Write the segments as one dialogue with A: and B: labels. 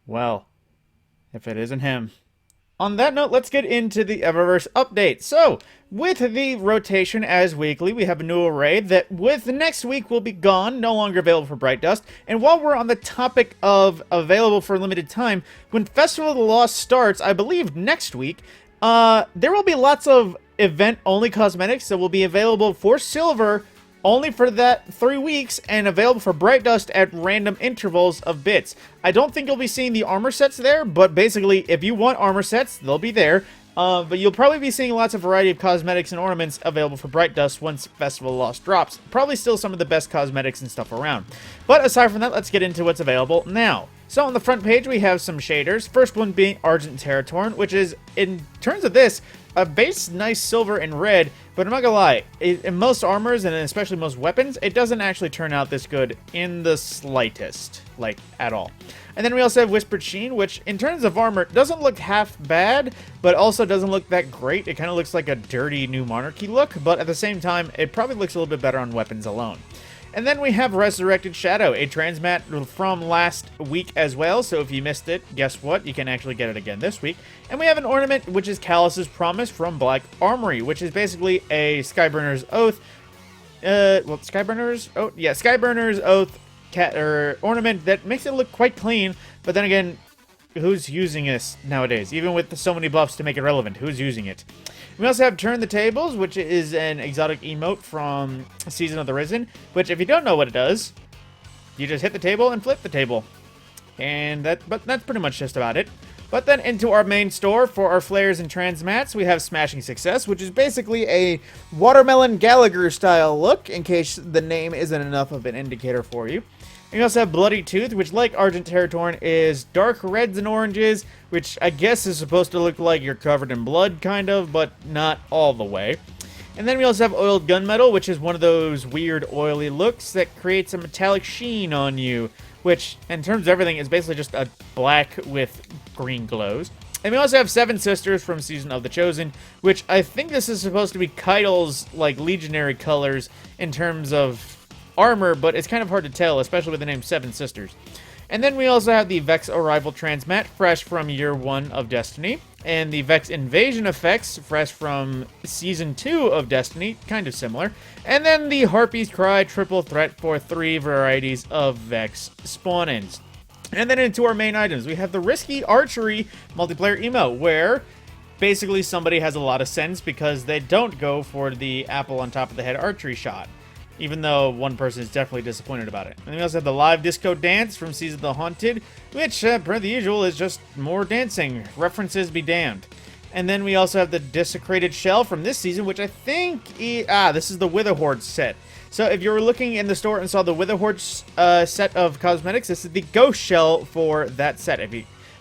A: Well, if it isn't him. On that note, let's get into the Eververse update. So, with the rotation as weekly, we have a new array that with next week will be gone, no longer available for Bright Dust. And while we're on the topic of available for a limited time, when Festival of the Lost starts, I believe next week, there will be lots of event-only cosmetics that will be available for silver only for that 3 weeks, and available for Bright Dust at random intervals of bits. I don't think you'll be seeing the armor sets there, but basically, if you want armor sets, they'll be there. But you'll probably be seeing lots of variety of cosmetics and ornaments available for Bright Dust once Festival of Lost drops. Probably still some of the best cosmetics and stuff around. But aside from that, let's get into what's available now. So on the front page, we have some shaders. First one being Argent Territorn, which is, in terms of this, a base nice silver and red, but I'm not gonna lie, in most armors, and especially most weapons, it doesn't actually turn out this good in the slightest, like, at all. And then we also have Whispered Sheen, which, in terms of armor, doesn't look half bad, but also doesn't look that great. It kind of looks like a dirty New Monarchy look, but at the same time, it probably looks a little bit better on weapons alone. And then we have Resurrected Shadow, a transmat from last week as well, so if you missed it, guess what? You can actually get it again this week. And we have an ornament, which is Callus's Promise from Black Armory, which is basically a Skyburner's Oath, Skyburner's Oath? Yeah, Skyburner's Oath ornament that makes it look quite clean, but then again, who's using this nowadays? Even with so many buffs to make it relevant, who's using it? We also have Turn the Tables, which is an exotic emote from Season of the Risen, which if you don't know what it does, you just hit the table and flip the table. But that's pretty much just about it. But then into our main store for our flares and transmats, we have Smashing Success, which is basically a Watermelon Gallagher style look, in case the name isn't enough of an indicator for you. And you also have Bloody Tooth, which, like Argent Territorn, is dark reds and oranges, which I guess is supposed to look like you're covered in blood, kind of, but not all the way. And then we also have Oiled Gunmetal, which is one of those weird oily looks that creates a metallic sheen on you, which, in terms of everything, is basically just a black with green glows. And we also have Seven Sisters from Season of the Chosen, which I think this is supposed to be Keitel's, like, legionary colors in terms of armor, but it's kind of hard to tell, especially with the name Seven Sisters. And then we also have the Vex Arrival Transmat, fresh from Year 1 of Destiny, and the Vex Invasion effects, fresh from Season 2 of Destiny, kind of similar. And then the Harpy's Cry triple threat for 3 varieties of Vex spawn-ins. And then into our main items, we have the Risky Archery multiplayer emote, where basically somebody has a lot of sense because they don't go for the apple on top of the head archery shot, even though one person is definitely disappointed about it. And we also have the Live Disco Dance from Season of the Haunted, which, per the usual, is just more dancing. References be damned. And then we also have the Desecrated Shell from this season, which I think... this is the Witherhoard set. So if you were looking in the store and saw the Witherhoard set of cosmetics, this is the Ghost Shell for that set,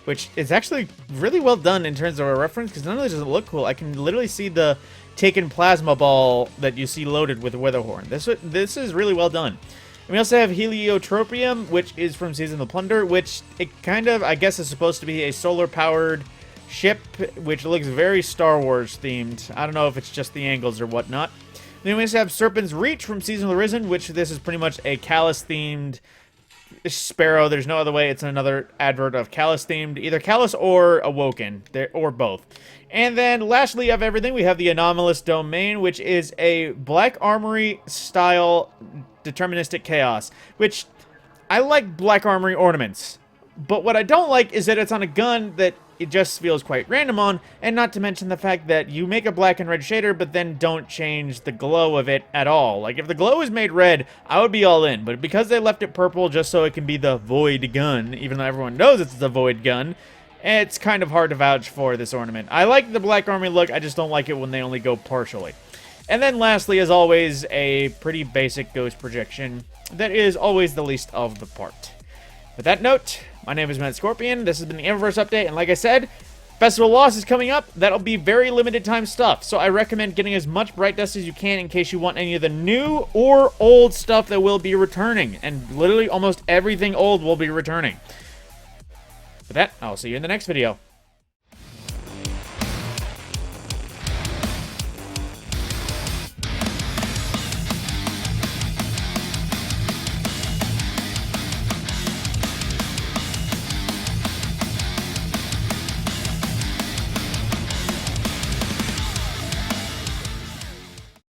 A: which is actually really well done in terms of a reference, because not only does it look cool, I can literally see the taken plasma ball that you see loaded with Witherhorn. This is really well done. And we also have Heliotropium, which is from Season of the Plunder, which it kind of, I guess, is supposed to be a solar-powered ship, which looks very Star Wars themed. I don't know if it's just the angles or whatnot. Then we also have Serpent's Reach from Season of the Risen, which this is pretty much a Callus-themed Sparrow. There's no other way. It's another advert of Callus-themed, either Callus or Awoken, or both. And then, lastly of everything, we have the Anomalous Domain, which is a Black Armory-style Deterministic Chaos, which I like Black Armory ornaments. But what I don't like is that it's on a gun that it just feels quite random on, and not to mention the fact that you make a black and red shader, but then don't change the glow of it at all. Like, if the glow is made red, I would be all in, but because they left it purple just so it can be the Void Gun, even though everyone knows it's the Void Gun, it's kind of hard to vouch for this ornament. I like the Black Army look, I just don't like it when they only go partially. And then lastly, as always, a pretty basic ghost projection that is always the least of the part. With that note, my name is Matt Scorpion, this has been the Eververse Update, and like I said, Festival of Lost is coming up. That'll be very limited time stuff, so I recommend getting as much Bright Dust as you can in case you want any of the new or old stuff that will be returning, and literally almost everything old will be returning. With that, I'll see you in the next video.